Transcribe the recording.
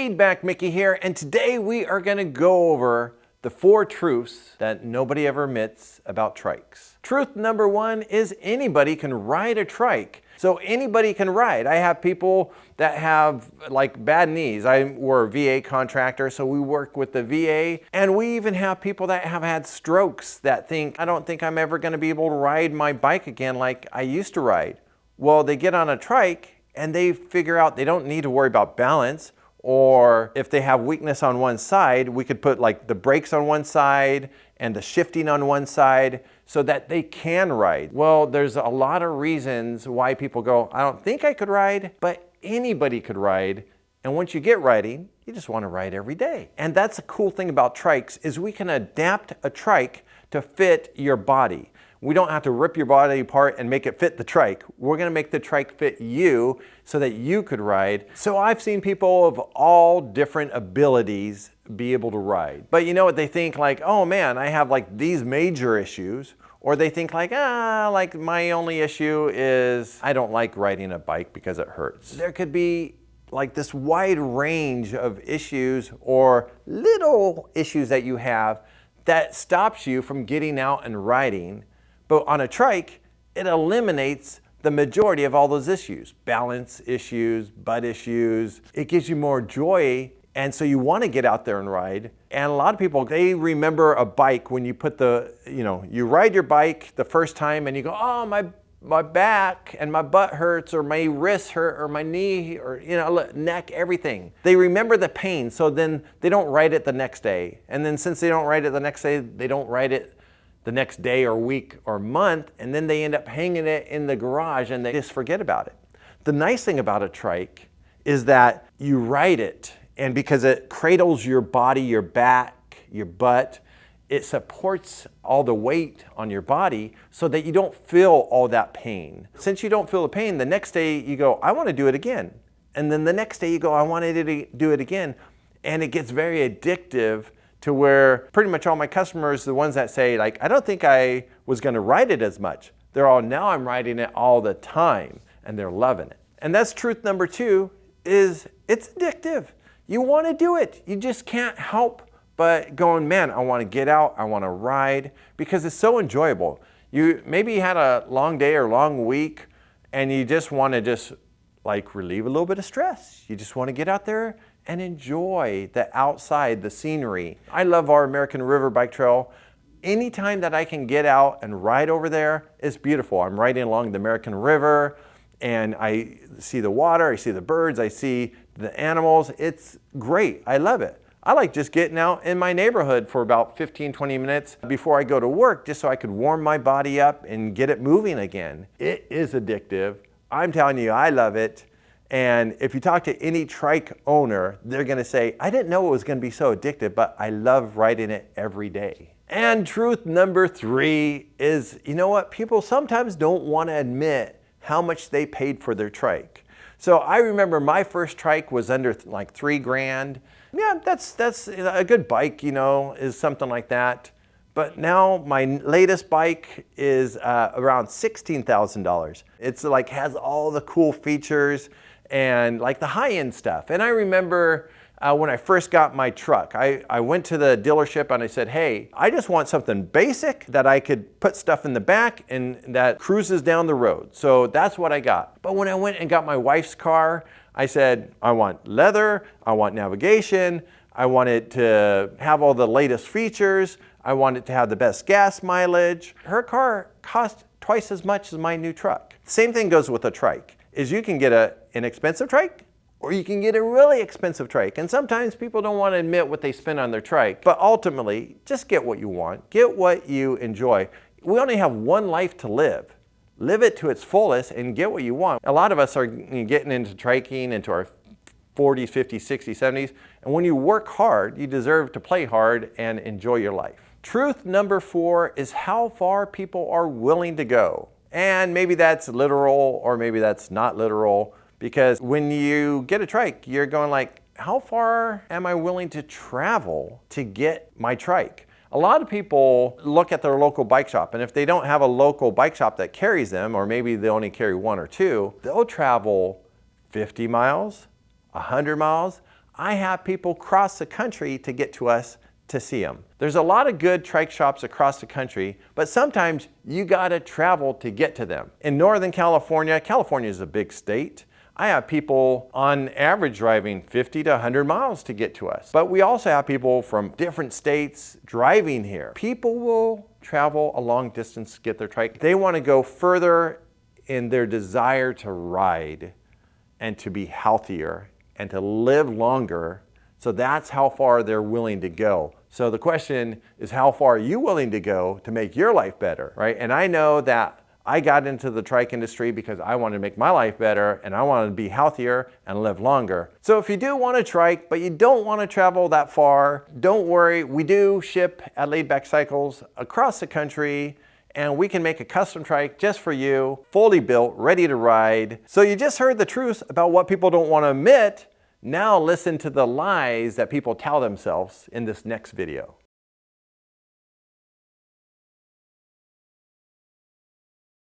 Laid Back Mickey here, and today we are going to go over the 4 truths that nobody ever admits about trikes. Truth number 1 is anybody can ride a trike. So anybody can ride. I have people that have like bad knees. We're a VA contractor, so we work with the VA, and we even have people that have had strokes that think, I don't think I'm ever going to be able to ride my bike again like I used to ride. Well, they get on a trike and they figure out they don't need to worry about balance, or if they have weakness on one side, we could put like the brakes on one side and the shifting on one side so that they can ride. Well, there's a lot of reasons why people go, I don't think I could ride, but anybody could ride. And once you get riding, you just want to ride every day. And that's the cool thing about trikes is we can adapt a trike to fit your body. We don't have to rip your body apart and make it fit the trike. We're gonna make the trike fit you so that you could ride. So I've seen people of all different abilities be able to ride. But you know what, they think like, oh man, I have like these major issues. Or they think like, like my only issue is I don't like riding a bike because it hurts. There could be like this wide range of issues or little issues that you have that stops you from getting out and riding. But on a trike, it eliminates the majority of all those issues. Balance issues, butt issues. It gives you more joy, and so you want to get out there and ride. And a lot of people, they remember a bike when you put you ride your bike the first time and you go, oh, my back and my butt hurts, or my wrist hurt, or my knee, or neck, everything. They remember the pain, so then they don't ride it the next day. And then since they don't ride it the next day, they don't ride it the next day or week or month, and then they end up hanging it in the garage and they just forget about it. The nice thing about a trike is that you ride it, and because it cradles your body, your back, your butt, it supports all the weight on your body so that you don't feel all that pain. Since you don't feel the pain, the next day you go, I want to do it again. And then the next day you go, I want to do it again. And it gets very addictive to where pretty much all my customers, the ones that say like, I don't think I was gonna ride it as much, they're all, now I'm riding it all the time, and they're loving it. And that's truth number 2, is it's addictive. You wanna do it. You just can't help but going, man, I wanna get out, I wanna ride, because it's so enjoyable. Maybe you had a long day or long week, and you just wanna like relieve a little bit of stress. You just wanna get out there and enjoy the outside, the scenery. I love our American River Bike Trail. Anytime that I can get out and ride over there, it's beautiful. I'm riding along the American River, and I see the water, I see the birds, I see the animals. It's great, I love it. I like just getting out in my neighborhood for about 15, 20 minutes before I go to work, just so I could warm my body up and get it moving again. It is addictive. I'm telling you, I love it. And if you talk to any trike owner, they're gonna say, I didn't know it was gonna be so addictive, but I love riding it every day. And truth number 3 is, you know what? People sometimes don't wanna admit how much they paid for their trike. So I remember my first trike was under like $3,000. Yeah, that's a good bike, is something like that. But now my latest bike is around $16,000. It's like has all the cool features and like the high-end stuff. And I remember when I first got my truck, I went to the dealership and I said, hey, I just want something basic that I could put stuff in the back and that cruises down the road. So that's what I got. But when I went and got my wife's car, I said, I want leather, I want navigation, I want it to have all the latest features, I want it to have the best gas mileage. Her car cost twice as much as my new truck. Same thing goes with a trike, is you can get an inexpensive trike, or you can get a really expensive trike. And sometimes people don't want to admit what they spend on their trike, but ultimately, just get what you want, get what you enjoy. We only have one life to live. Live it to its fullest and get what you want. A lot of us are getting into triking into our 40s, 50s, 60s, 70s, and when you work hard, you deserve to play hard and enjoy your life. Truth number 4 is how far people are willing to go. And maybe that's literal, or maybe that's not literal, because when you get a trike, you're going like, how far am I willing to travel to get my trike? A lot of people look at their local bike shop, and if they don't have a local bike shop that carries them, or maybe they only carry 1 or 2, they'll travel 50 miles, 100 miles. I have people cross the country to get to us to see them. There's a lot of good trike shops across the country, but sometimes you gotta travel to get to them. In Northern California, California is a big state, I have people on average driving 50 to 100 miles to get to us. But we also have people from different states driving here. People will travel a long distance to get their trike. They want to go further in their desire to ride and to be healthier and to live longer. So that's how far they're willing to go. So the question is, how far are you willing to go to make your life better, right? And I know that I got into the trike industry because I wanted to make my life better and I wanted to be healthier and live longer. So if you do want to trike, but you don't want to travel that far, don't worry. We do ship at Laid Back Cycles across the country, and we can make a custom trike just for you, fully built, ready to ride. So you just heard the truth about what people don't want to admit. Now listen to the lies that people tell themselves in this next video.